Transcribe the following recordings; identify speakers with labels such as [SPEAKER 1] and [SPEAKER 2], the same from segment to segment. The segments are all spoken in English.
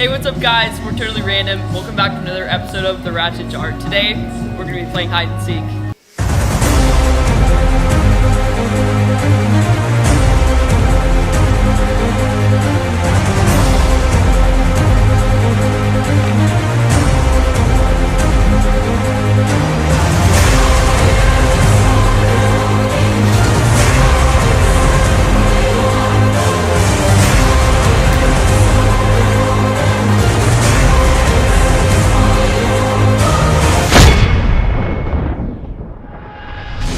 [SPEAKER 1] Hey, what's up guys? We're Totally Random. Welcome back to another episode of the Ratchet Jar. Today, we're going to be playing hide and seek.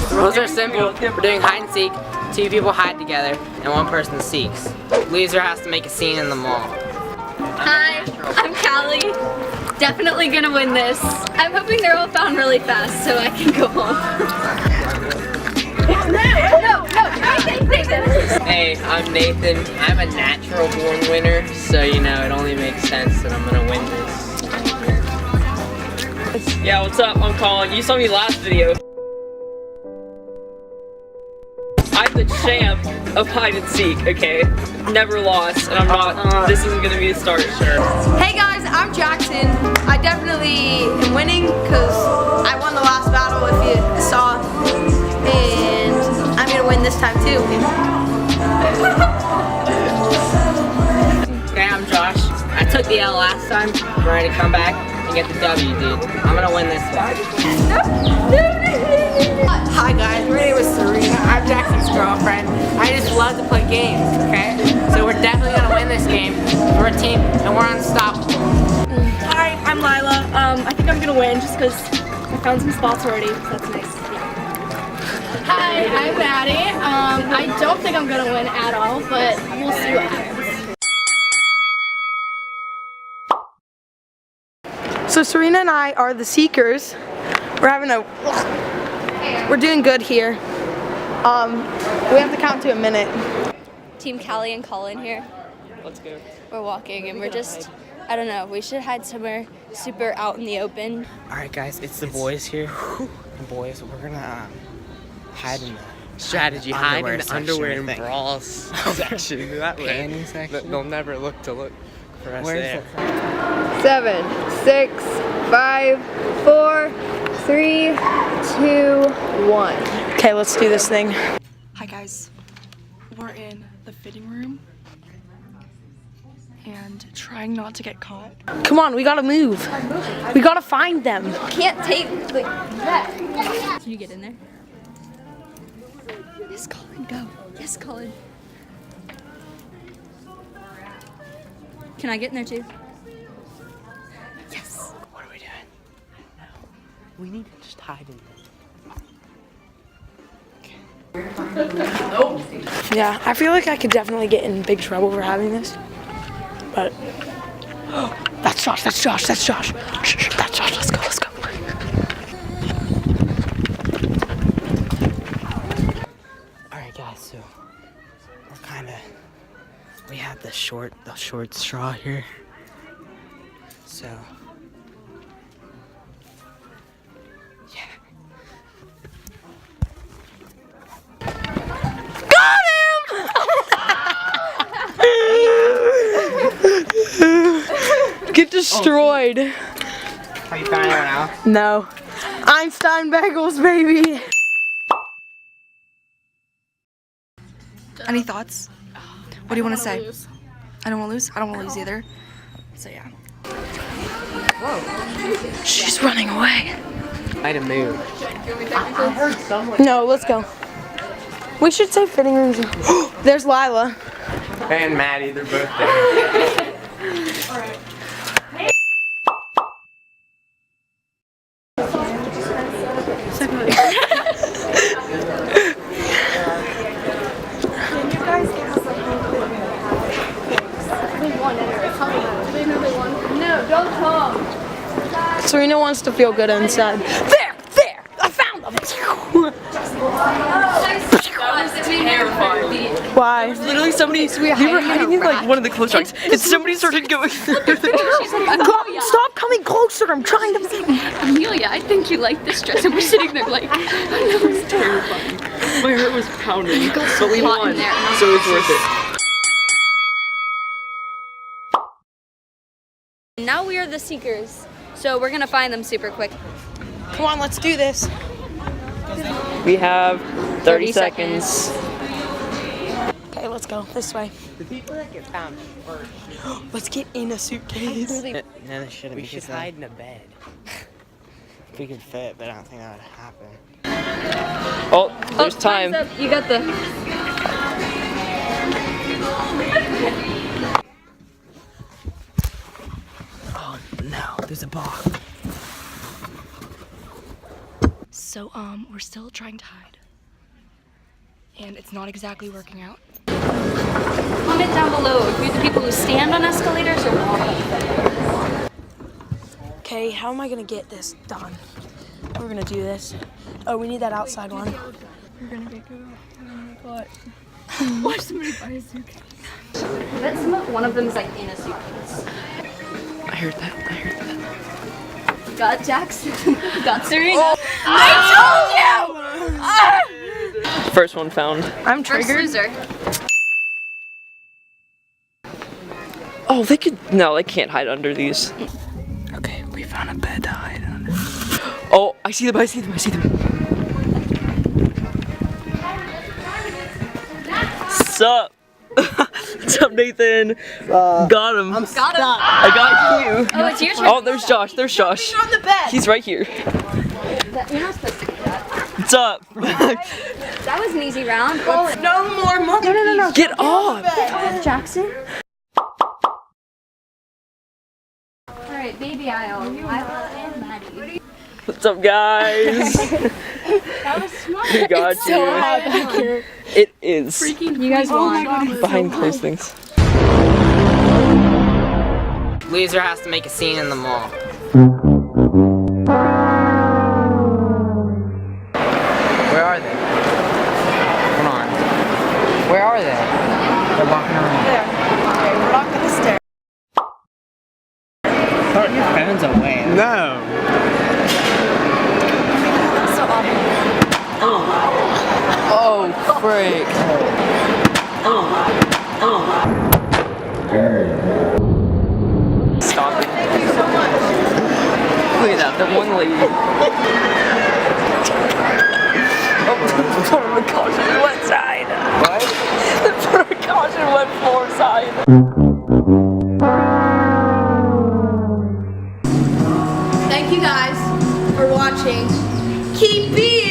[SPEAKER 2] The rules are simple. We're doing hide and seek. 2 people hide together and 1 person seeks. Loser has to make a scene in the mall.
[SPEAKER 3] Hi, I'm Callie. Definitely gonna win this. I'm hoping they're all found really fast so I can go home. No,
[SPEAKER 2] Hey, I'm Nathan. I'm a natural born winner, so you know it only makes sense that I'm gonna win this.
[SPEAKER 1] Yeah, what's up? I'm Colin. You saw me last video. I'm the champ of hide and seek, okay? Never lost, and I'm not, this isn't gonna be the start.
[SPEAKER 4] Hey guys, I'm Jackson. I definitely am winning because I won the last battle if you saw, and I'm gonna win this time too.
[SPEAKER 2] Okay, I'm Josh. I took the L last time. I'm ready to come back and get the W, dude. I'm gonna win this one.
[SPEAKER 4] Hi guys, my name is Serena. I'm Jackson's girlfriend. I just love to play games, okay? So we're definitely gonna win this game. We're a team and we're unstoppable.
[SPEAKER 5] Hi, I'm Lila. I think I'm gonna win just because I found some spots already, so that's nice. Hi, I'm Maddie. I don't think I'm gonna win at all, but we'll see what happens.
[SPEAKER 4] So Serena and I are the seekers. We're doing good here. We have to count to a minute.
[SPEAKER 3] Team Callie and Colin here.
[SPEAKER 1] Let's go.
[SPEAKER 3] We're walking and we're just, I don't know, we should hide somewhere super out in the open.
[SPEAKER 2] Alright guys, it's the boys here. The boys, we're gonna hide in the strategy, hide in the underwear and bras section. That way, they'll never look for us there.
[SPEAKER 6] 7, 6, 5, 4, 3, 2, 1.
[SPEAKER 4] Okay, let's do this thing.
[SPEAKER 5] Hi guys, we're in the fitting room and trying not to get caught.
[SPEAKER 4] Come on, we gotta move. We gotta find them.
[SPEAKER 3] Can't take like that. Can you get in there? Yes, Colin, go. Yes, Colin. Can I get in there too? Yes.
[SPEAKER 2] What are we doing? I don't know. We need to just hide in there.
[SPEAKER 4] Yeah, I feel like I could definitely get in big trouble for having this. But that's Josh. Shh, that's Josh. Let's go.
[SPEAKER 2] Alright guys, so we have the short straw here. So yeah.
[SPEAKER 4] Get destroyed.
[SPEAKER 2] Have you found anyone else?
[SPEAKER 4] No. Einstein bagels, baby.
[SPEAKER 5] Any thoughts? What do you want to say? I don't want to lose. I don't want to lose either. So yeah.
[SPEAKER 4] She's running away.
[SPEAKER 2] Might have moved.
[SPEAKER 4] No, let's go. We should say fitting rooms. There's Lila.
[SPEAKER 2] And Maddie, they're both there.
[SPEAKER 4] Serena wants to feel good inside. There! I found them! Why?
[SPEAKER 1] Literally somebody, we were hiding in like one of the clothes trucks, and somebody started going
[SPEAKER 4] Stop coming closer, I'm trying to...
[SPEAKER 3] Amelia, I think you like this dress, and we're sitting there like,
[SPEAKER 1] It was terrifying. My heart was pounding, but we won, so it's worth it.
[SPEAKER 3] Now we are the seekers, so we're gonna find them super quick.
[SPEAKER 5] Come on, let's do this.
[SPEAKER 1] We have 30 seconds.
[SPEAKER 5] Okay, let's go this way.
[SPEAKER 2] The people that get found first.
[SPEAKER 5] Let's get in a suitcase.
[SPEAKER 2] No, they shouldn't. We should hide in a bed. We could fit, but I don't think that would happen.
[SPEAKER 1] Oh, there's time.
[SPEAKER 3] Time's up. You got the.
[SPEAKER 2] Oh no, there's a box.
[SPEAKER 5] So, we're still trying to hide. And it's not exactly working out.
[SPEAKER 3] Comment down below if you're the people who stand on escalators or walk.
[SPEAKER 5] Okay, how am I gonna get this done? We're gonna do this. Oh, we need that outside one. We're gonna get good. Oh my god. Watch somebody buy a suitcase.
[SPEAKER 3] That's one of them is like in a suitcase.
[SPEAKER 1] I heard that.
[SPEAKER 3] Got Jackson. Got Serena.
[SPEAKER 5] Oh. I told you!
[SPEAKER 1] First one found.
[SPEAKER 5] I'm
[SPEAKER 3] First
[SPEAKER 5] triggered.
[SPEAKER 3] loser.
[SPEAKER 1] Oh, they could. No, they can't hide under these.
[SPEAKER 2] Okay, we found a bed to hide under.
[SPEAKER 1] Oh, I see them. I see them. Sup? What's up, Nathan? Got him.
[SPEAKER 5] I'm stuck.
[SPEAKER 1] I got you.
[SPEAKER 3] Oh, it's your turn.
[SPEAKER 1] Oh, there's Josh.
[SPEAKER 5] On the bed.
[SPEAKER 1] He's right here.
[SPEAKER 3] You're not supposed to do that.
[SPEAKER 1] What's up?
[SPEAKER 3] That was an easy round. Oh,
[SPEAKER 5] No more monkey.
[SPEAKER 3] no.
[SPEAKER 1] Get off!
[SPEAKER 3] Jackson. Alright, baby aisle. Lila and Maddie.
[SPEAKER 1] What's up, guys?
[SPEAKER 3] That was smart.
[SPEAKER 1] We got you.
[SPEAKER 5] Back here.
[SPEAKER 1] It is.
[SPEAKER 3] You guys won.
[SPEAKER 1] Behind closed things.
[SPEAKER 2] Loser has to make a scene in the mall. Where are they? Hold on. Where are they? They're walking around.
[SPEAKER 5] There. Okay, we're not gonna stare.
[SPEAKER 2] Put your phones away. No.
[SPEAKER 5] So
[SPEAKER 1] Oh, frick. Stop it.
[SPEAKER 5] Thank you so much.
[SPEAKER 1] Look at that, the one lady. Oh, the precaution went side.
[SPEAKER 2] What?
[SPEAKER 1] The precaution went floor side.
[SPEAKER 4] Thank you guys for watching. Keep being